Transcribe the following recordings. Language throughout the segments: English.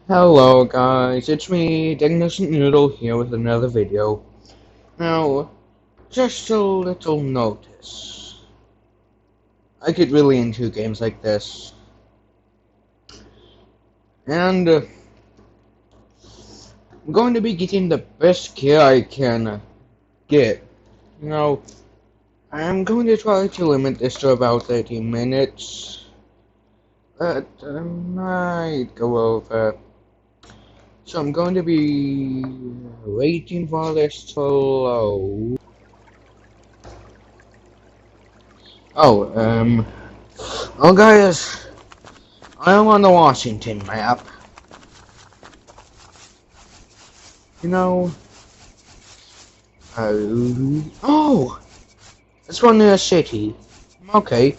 Hello guys, it's me, Dignificent Noodle here with another video. Now, just a little notice. I get really into games like this. And I'm going to be getting the best gear I can get. I'm going to try to limit this to about 30 minutes. But I might go over. So I'm going to be waiting for this to load. Oh, well guys, I'm on the Washington map. You know, oh, it's one near a city. Okay.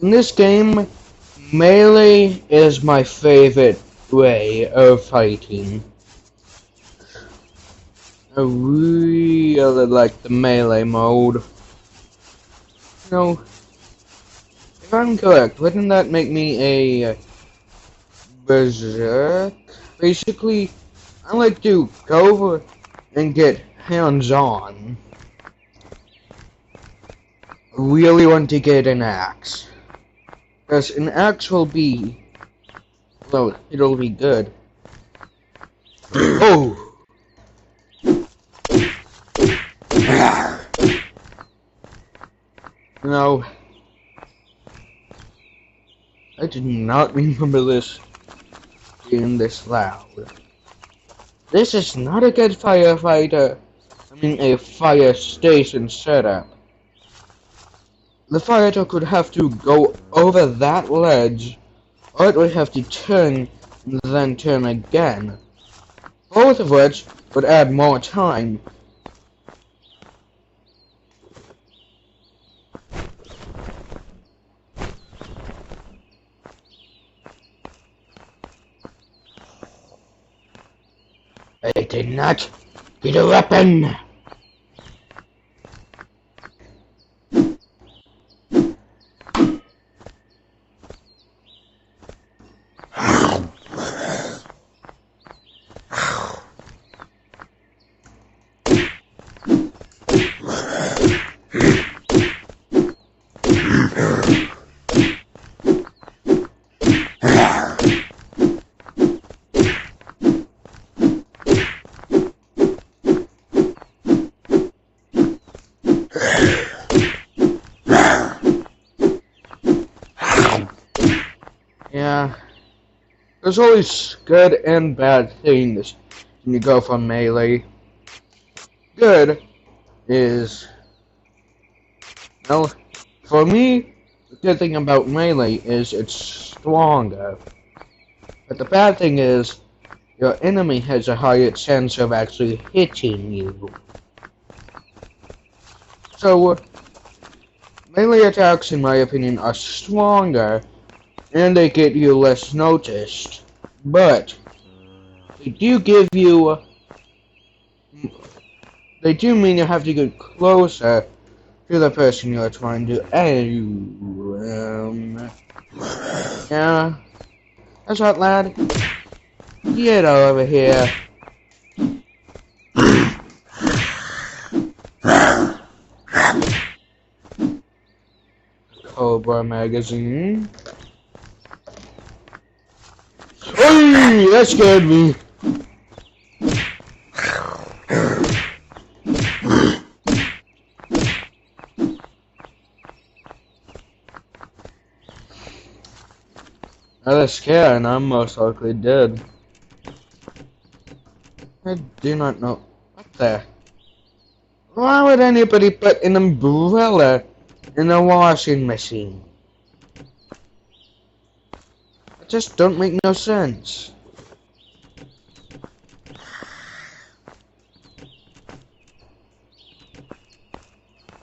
In this game, melee is my favorite way of fighting. I really like the melee mode. If I'm correct, wouldn't that make me a berserk? Basically, I like to go over and get hands-on. I really want to get an axe. Because an axe will be, well, it'll be good. Oh! No. I did not remember this being this loud. This is not a good firefighter. A fire station setup. The firefighter could have to go over that ledge, or it would have to turn and then turn again. Both of which would add more time. I did not get a weapon! Yeah, there's always good and bad things when you go from melee. Good is, well, for me, the good thing about melee is it's stronger. But the bad thing is, your enemy has a higher chance of actually hitting you. So, melee attacks, in my opinion, are stronger, and they get you less noticed. But, they do give you... They do mean you have to get closer to the person you're trying to aim. Yeah, that's right, lad. Get over here. Cobra magazine. Hey, that scared me. That is scary, and I'm most likely dead. I do not know. What the? Why would anybody put an umbrella in a washing machine? It just don't make no sense.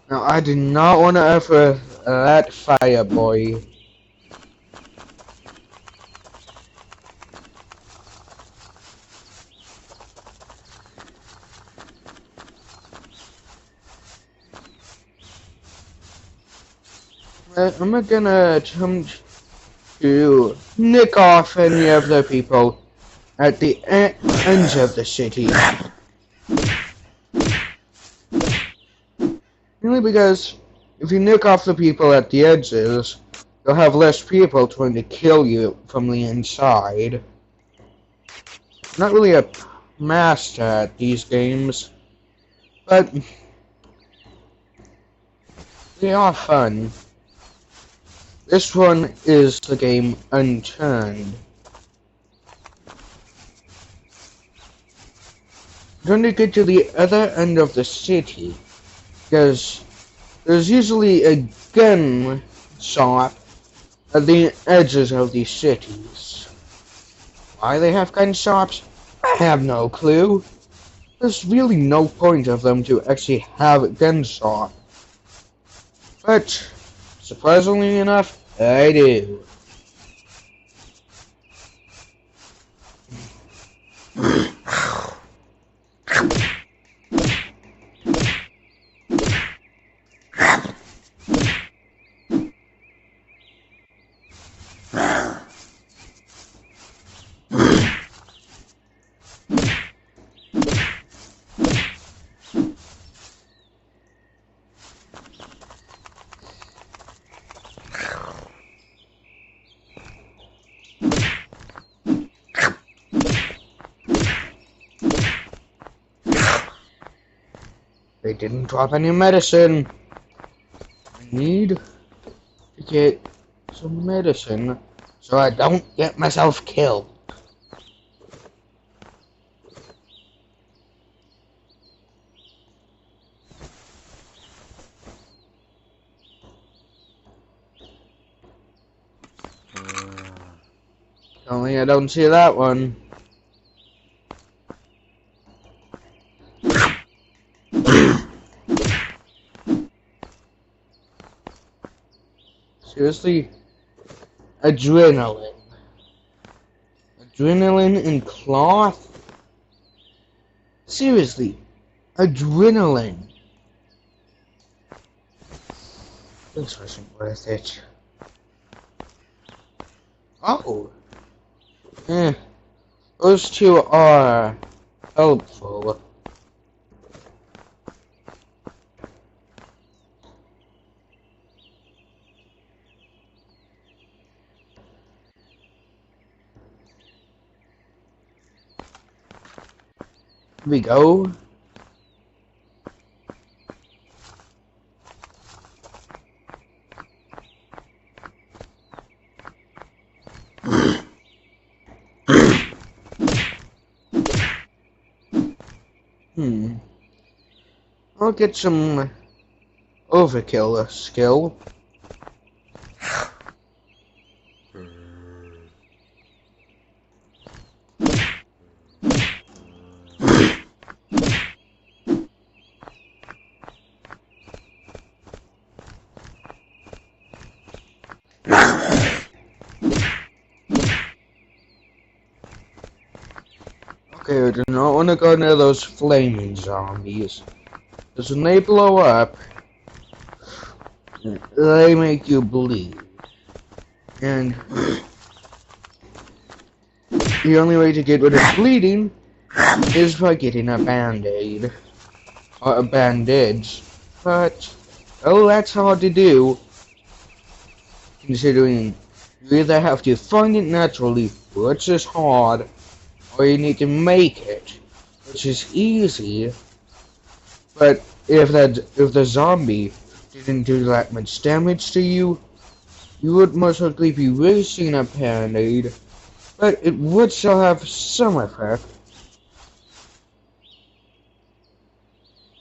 Now, I do not want to offer that fire boy. I'm gonna attempt to nick off any of the people at the ends of the city. Mainly because if you nick off the people at the edges, you'll have less people trying to kill you from the inside. I'm not really a master at these games, but they are fun. This one is the game Unturned. I'm trying to get to the other end of the city, because there's usually a gun shop at the edges of these cities. Why they have gun shops? I have no clue. There's really no point of them to actually have a gun shop. But, surprisingly enough, I do. They didn't drop any medicine. I need to get some medicine so I don't get myself killed. Only I don't see that one. Seriously? Adrenaline. Adrenaline and cloth? Seriously? Adrenaline. This wasn't worth it. Oh! Those two are helpful. Here we go. I'll get some overkill skill. Okay, I do not want to go near those flaming zombies. Because when they blow up, they make you bleed. And the only way to get rid of bleeding is by getting a band-aid. Or a bandage. But, oh, that's hard to do. Considering you either have to find it naturally, which is hard, or you need to make it, which is easy. But if the zombie didn't do that much damage to you, you would most likely be wasting a band-aid, but it would still have some effect.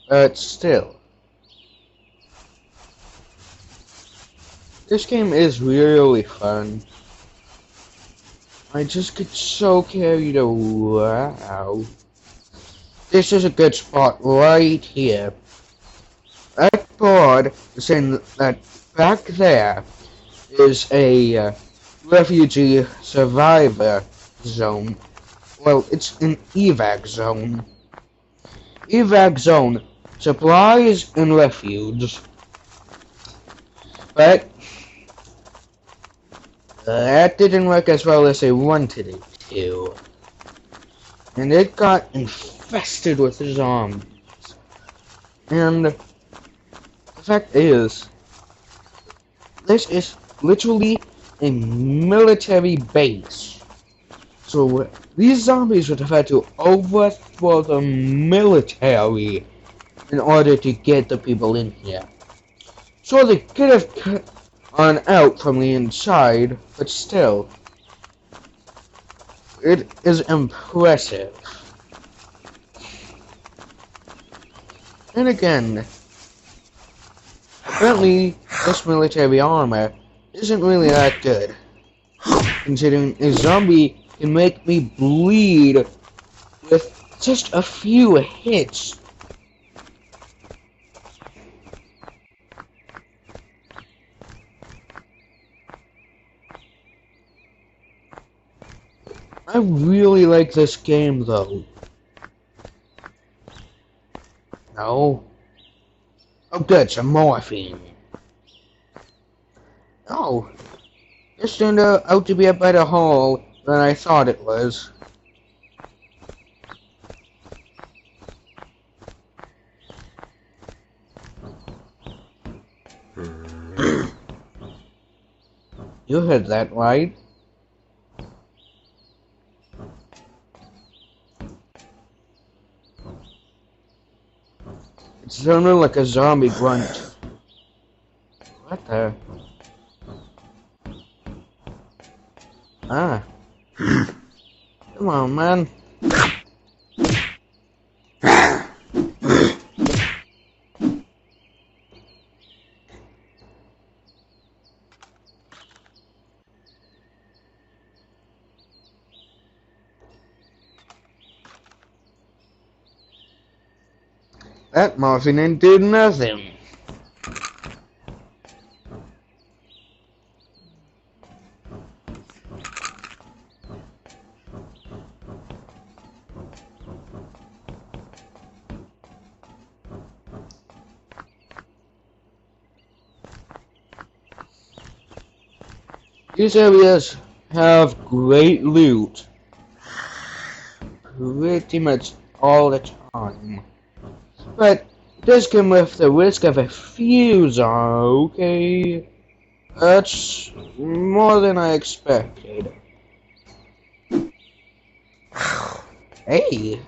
But still, this game is really fun. I just get so carried away. Wow. This is a good spot right here. That board is saying that back there is a refugee survivor zone. Well, it's an evac zone. Evac zone, supplies and refuge. But That didn't work as well as I wanted it to. And it got infested with zombies. And the fact is, this is literally a military base. So these zombies would have had to overthrow the military in order to get the people in here. Sure, they could have cut on out from the inside, but still, it is impressive. And again, apparently this military armor isn't really that good, considering a zombie can make me bleed with just a few hits. I really like this game though. No. Oh good, some morphine. Oh, this turned out to be a better haul than I thought it was. You heard that right. It sounded like a zombie grunt. What the? Ah. Come on, man. That morphine did nothing. These areas have great loot. Pretty much all the time. But it does come with the risk of a few zombies, okay? That's more than I expected. Hey!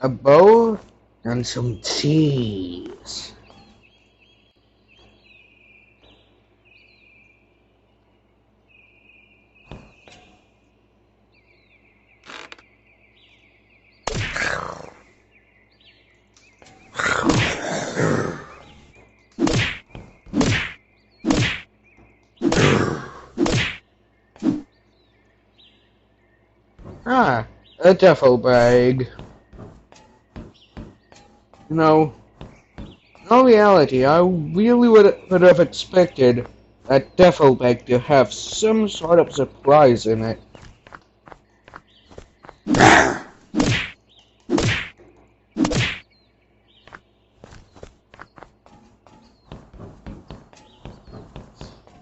A bowl and some cheese. Ah, a duffel bag. You know, in all reality, I really would have expected that duffel bag to have some sort of surprise in it.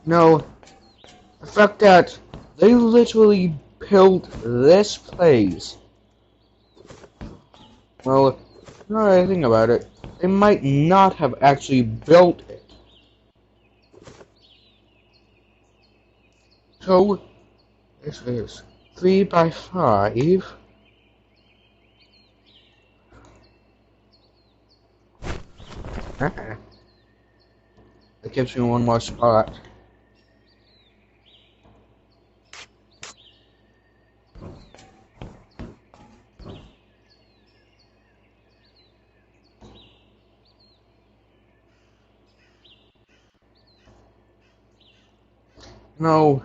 No, the fact that they literally built this place. Well, now that I think about it, they might not have actually built it. So, this is 3 by 5. That gives me one more spot. No.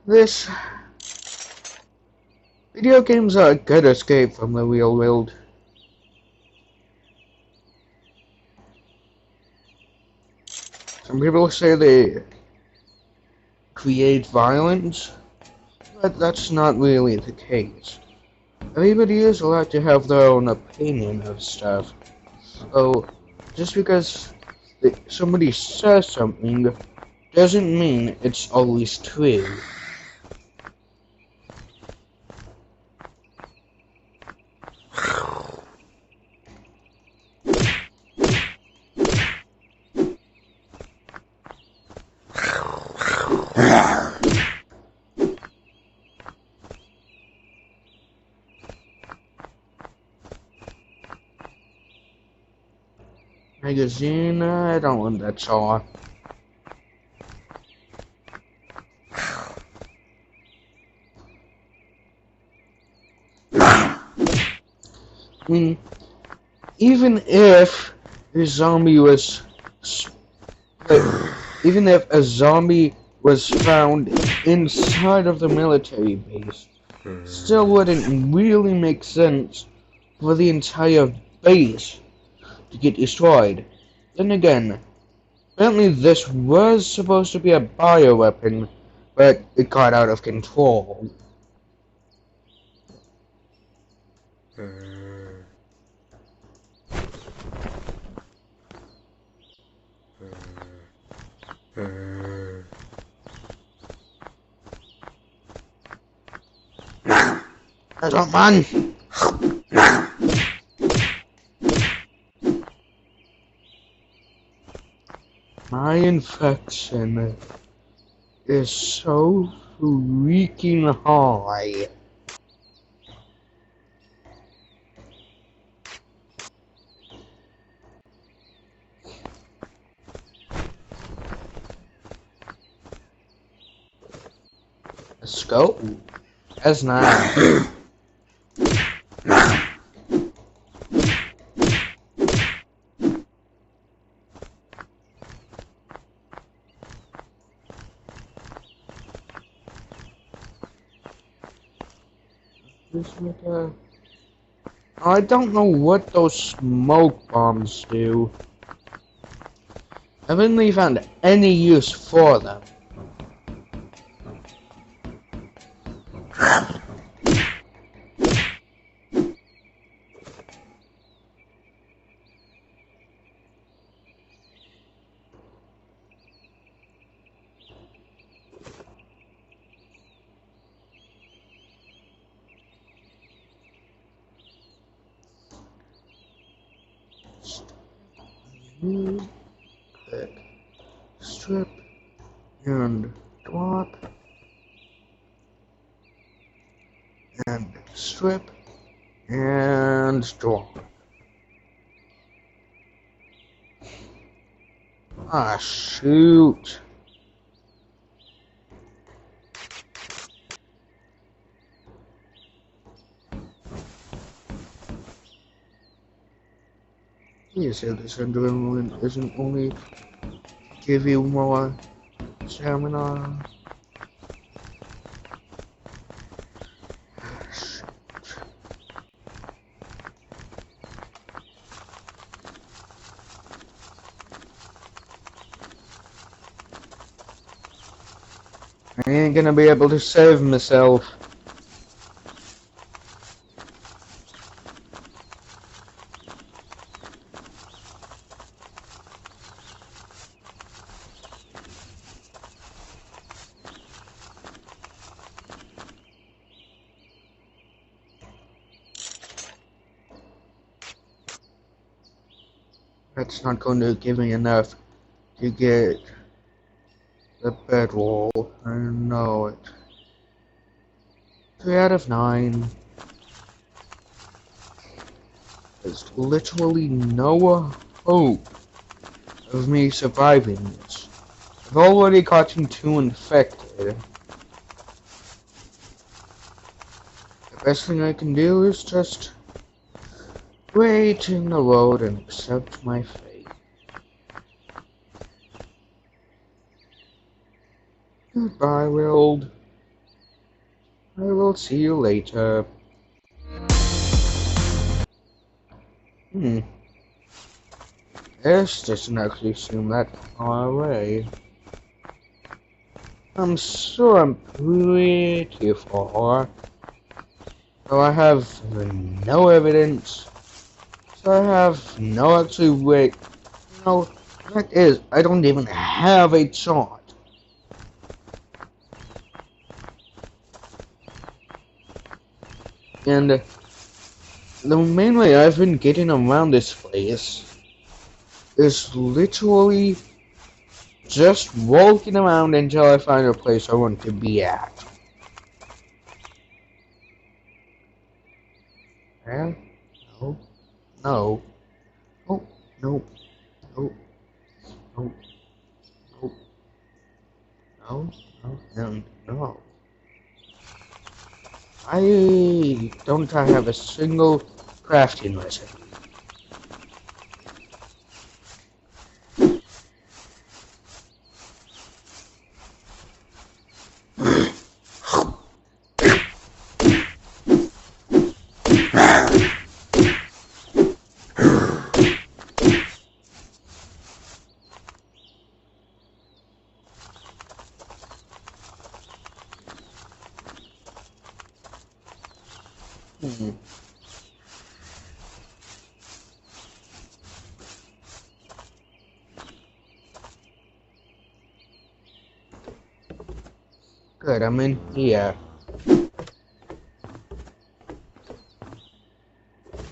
This video games are a good escape from the real world. Some people say they create violence, but that's not really the case. Everybody is allowed to have their own opinion of stuff. So, just because somebody says something doesn't mean it's always true. Magazine, I don't want that saw. I mean, even if a zombie was, even if a zombie was found inside of the military base, still wouldn't really make sense for the entire base to get destroyed. Then again, apparently this was supposed to be a bioweapon, but it got out of control. That's not man! My infection is so freaking high. Let's go. That's nice. I don't know what those smoke bombs do. I haven't really found any use for them. Click, strip, and drop, and strip, and drop. Ah, shoot. You said this adrenaline isn't only give you more stamina. I ain't gonna be able to save myself. That's not going to give me enough to get the bedroll. I know it. 3 out of 9. There's literally no hope of me surviving this. I've already gotten 2 infected. The best thing I can do is just wait in the road and accept my fate. Goodbye, world. I will see you later. This doesn't actually seem that far away. I'm sure I'm pretty far. So I have no evidence. So I have no actually wait. No, fact is, I don't even have a chart. And the main way I've been getting around this place is literally just walking around until I find a place I want to be at. And no, no, oh, no, no, no, no, no, no, and no. I don't have a single crafting recipe. Hmm. Good, I'm in here.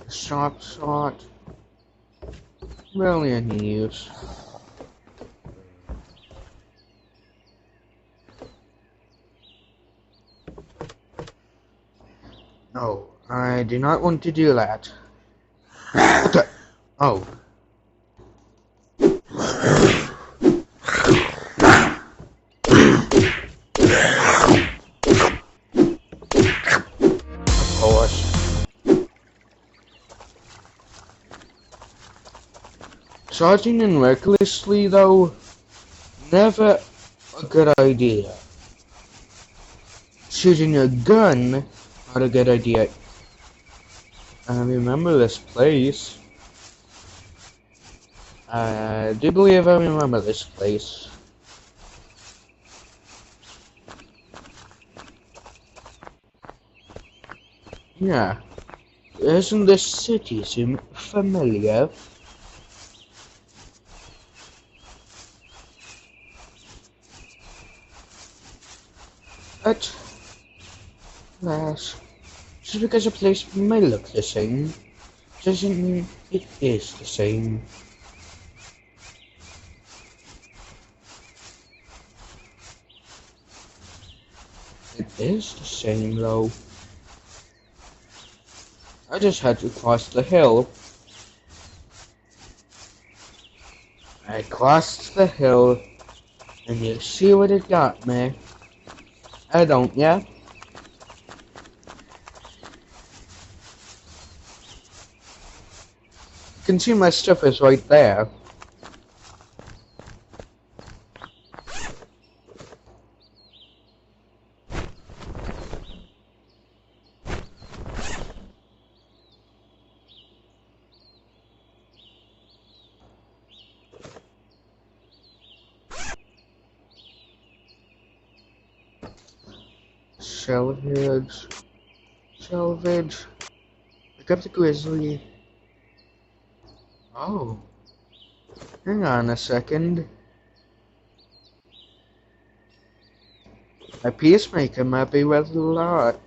Sharp shot. Really any use. No, I do not want to do that. Okay. Oh. Of course. Charging in recklessly, though, never a good idea. Shooting a gun, not a good idea. I remember this place. I do believe I remember this place. Yeah. Isn't this city seem familiar? But, alas, just because a place may look the same, doesn't mean it is the same. It is the same, though. I just had to cross the hill. I crossed the hill, and you see what it got me. I don't, yeah? You can see my stuff is right there. Salvage. Salvage. Pick up the grizzly. Oh. Hang on a second. My peacemaker might be worth a lot.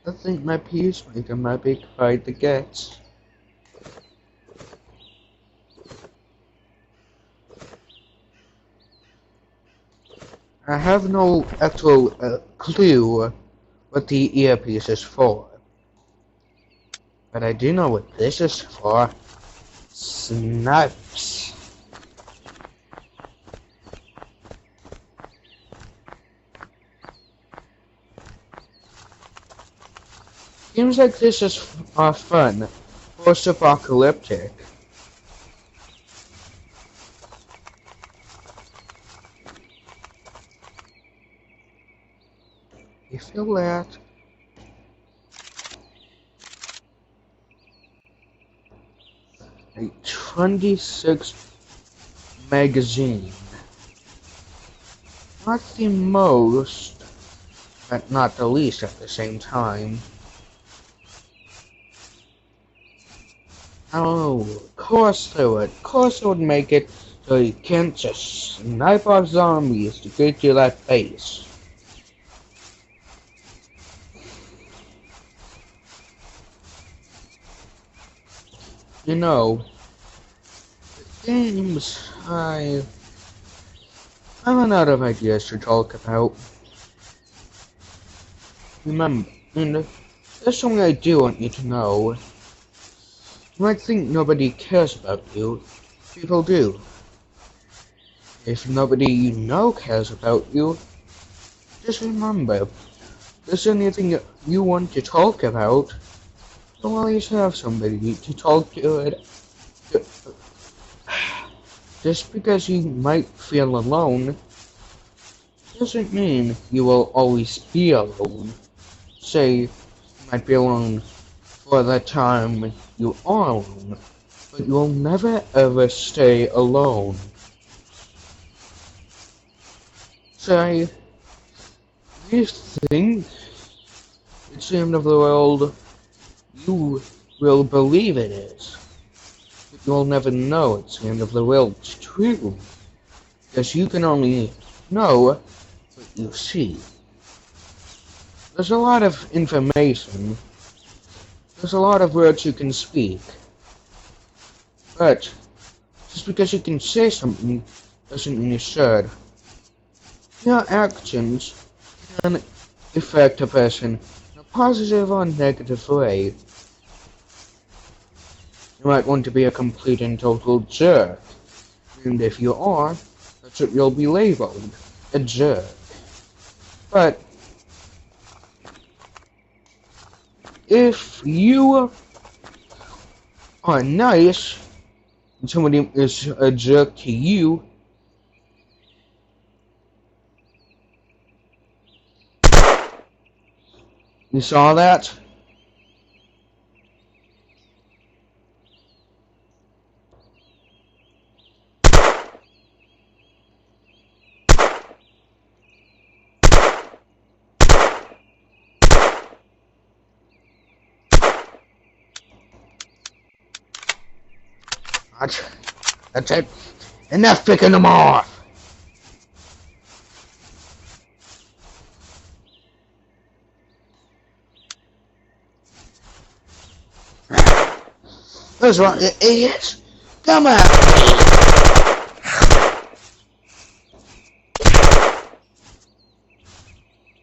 I think my peacemaker might be quite the guts. I have no actual clue what the earpiece is for. But I do know what this is for. Snipes. Seems like this is fun. Post-apocalyptic. You feel that? A 26 magazine. not the most, but not the least at the same time. Oh, of course they would. Of course they would make it so you can't just snipe off zombies to get to that base. You know, games I run out of ideas to talk about. Remember, and there's something I do want you to know. You might think nobody cares about you. People do. If nobody you know cares about you, just remember, if there's anything you want to talk about, you'll always have somebody to talk to it. Just because you might feel alone, doesn't mean you will always be alone. Say, you might be alone for the time you are alone, but you will never ever stay alone. Say, you think it's the end of the world, you will believe it is. But you'll never know it's the end of the world. It's true. Because you can only know what you see. There's a lot of information. There's a lot of words you can speak. But just because you can say something doesn't mean you should. Your actions can affect a person in a positive or negative way. You might want to be a complete and total jerk. And if you are, that's what you'll be labeled, a jerk. But if you are nice and somebody is a jerk to you, you saw that? That's it. Enough picking them off! What's wrong, you idiots? Come out!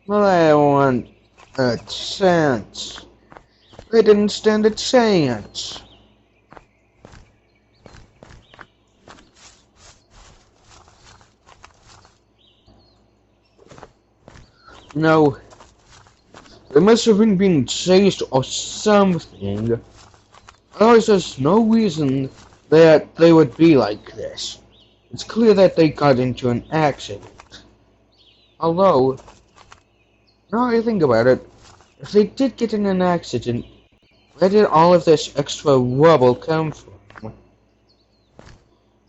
Well, I want a chance. They didn't stand a chance. No, they must have been being chased or something. Otherwise, there's no reason that they would be like this. It's clear that they got into an accident. Although, now I think about it, if they did get in an accident, where did all of this extra rubble come from?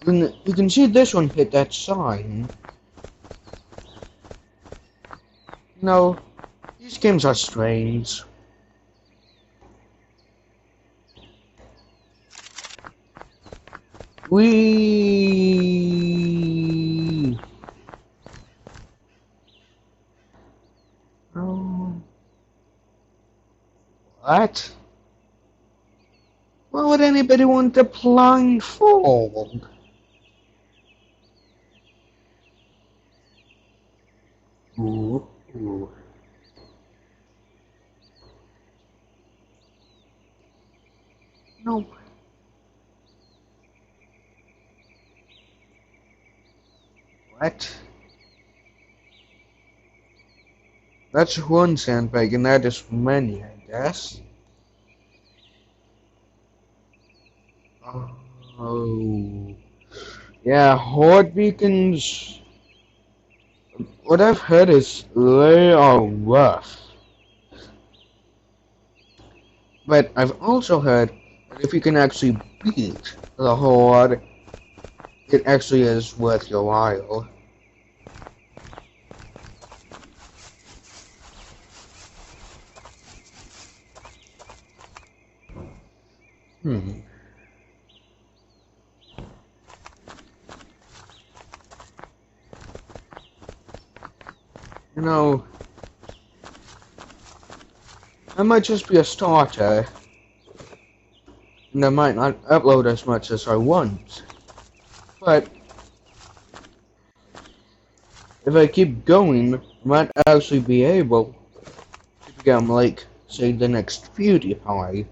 You can see this one hit that sign. No, these games are strange. Oh. What? Why would anybody want a blindfold? Ooh. Ooh. No. What? That's one sandbag, and that is many, I guess. Oh. Yeah, horde beacons. What I've heard is they are rough. But I've also heard that if you can actually beat the horde, it actually is worth your while. Hmm. You know, I might just be a starter, and I might not upload as much as I want. But if I keep going, I might actually be able to become like, say, the next PewDiePie.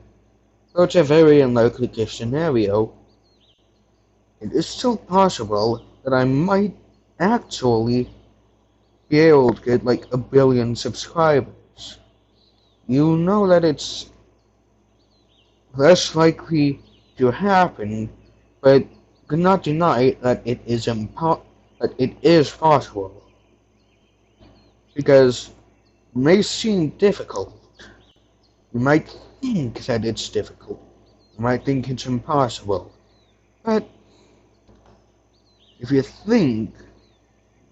Though it's a very unlikely case scenario, it is still possible that I might actually be able to get like 1 billion subscribers. You know that it's less likely to happen, but could not deny that that it is possible. Because it may seem difficult. You might think that it's difficult. You might think it's impossible. But if you think,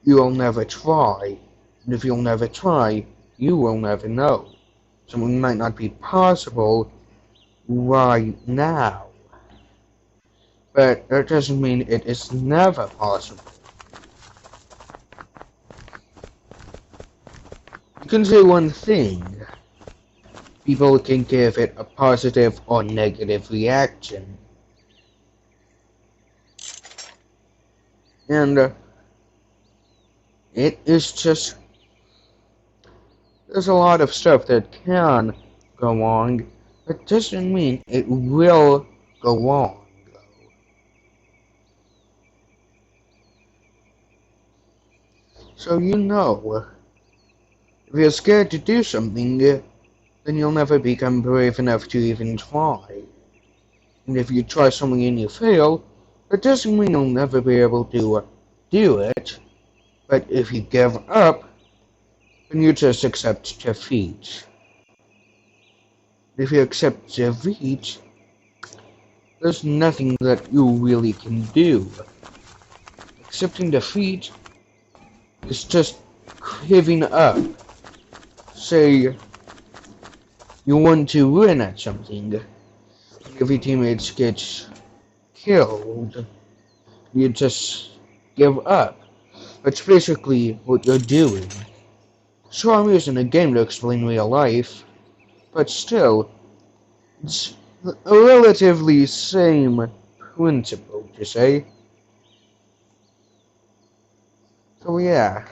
you will never try. And if you'll never try, you will never know. Something might not be possible right now. But that doesn't mean it is never possible. You can say one thing. People can give it a positive or negative reaction. And it is just, there's a lot of stuff that can go wrong, but doesn't mean it will go wrong. So you know, if you're scared to do something, then you'll never become brave enough to even try. And if you try something and you fail, that doesn't mean you'll never be able to do it. But if you give up, then you just accept defeat. If you accept defeat, there's nothing that you really can do. Accepting defeat is just giving up. Say you want to win at something, and if your teammates get killed, you just give up. That's basically what you're doing. So I'm using a game to explain real life, but still, it's a relatively same principle, to say. So yeah.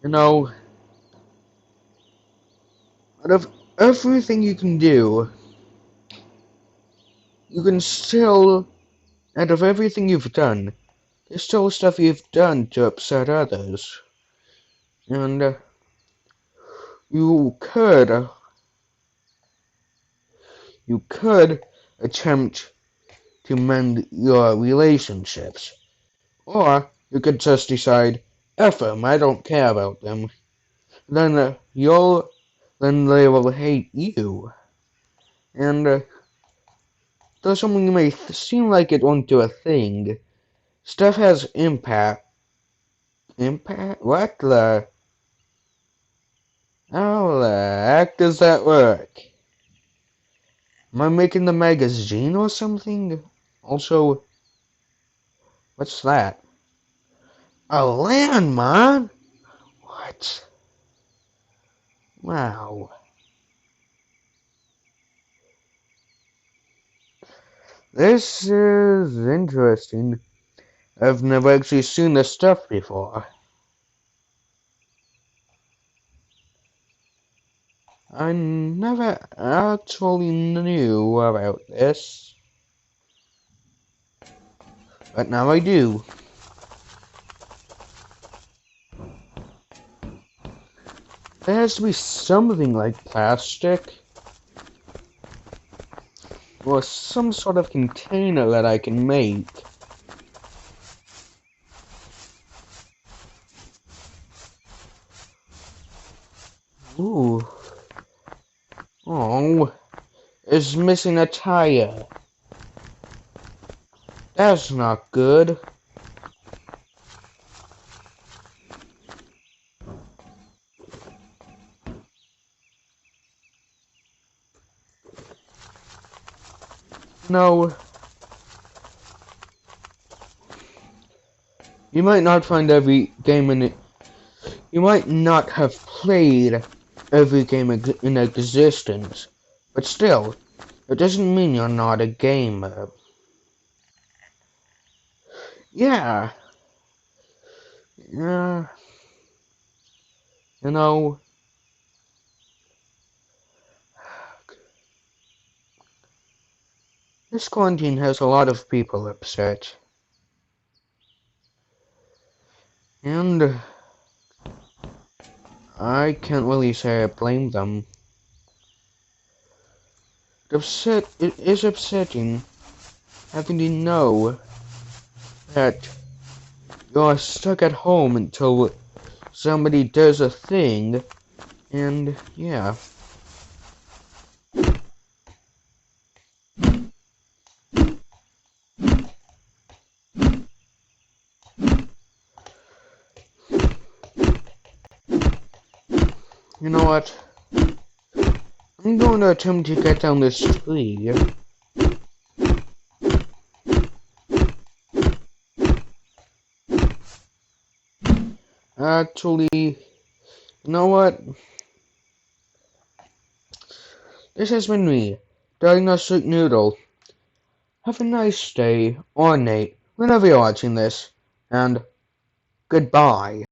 You know, out of everything you can do, you can still, out of everything you've done, there's still stuff you've done to upset others. And you could, you could attempt to mend your relationships. Or you could just decide, F them, I don't care about them. Then then they will hate you. And though something may seem like it won't do a thing, stuff has impact. Impact? What the? How the heck does that work? Am I making the magazine or something? Also, what's that? A landmine? What? Wow. This is interesting. I've never actually seen this stuff before. I never actually knew about this. But now I do. There has to be something like plastic. Or some sort of container that I can make. Ooh. Oh. It's missing a tire. That's not good. No, you might not find every game in it. You might not have played every game in existence, but still, it doesn't mean you're not a gamer. Yeah, yeah, you know, this quarantine has a lot of people upset, and I can't really say I blame them. It is upsetting having to know that you're stuck at home until somebody does a thing, and yeah. You know what? I'm going to attempt to get down this tree. Actually, you know what? This has been me, Diagnostic Noodle. Have a nice day, or night, whenever you're watching this, and goodbye.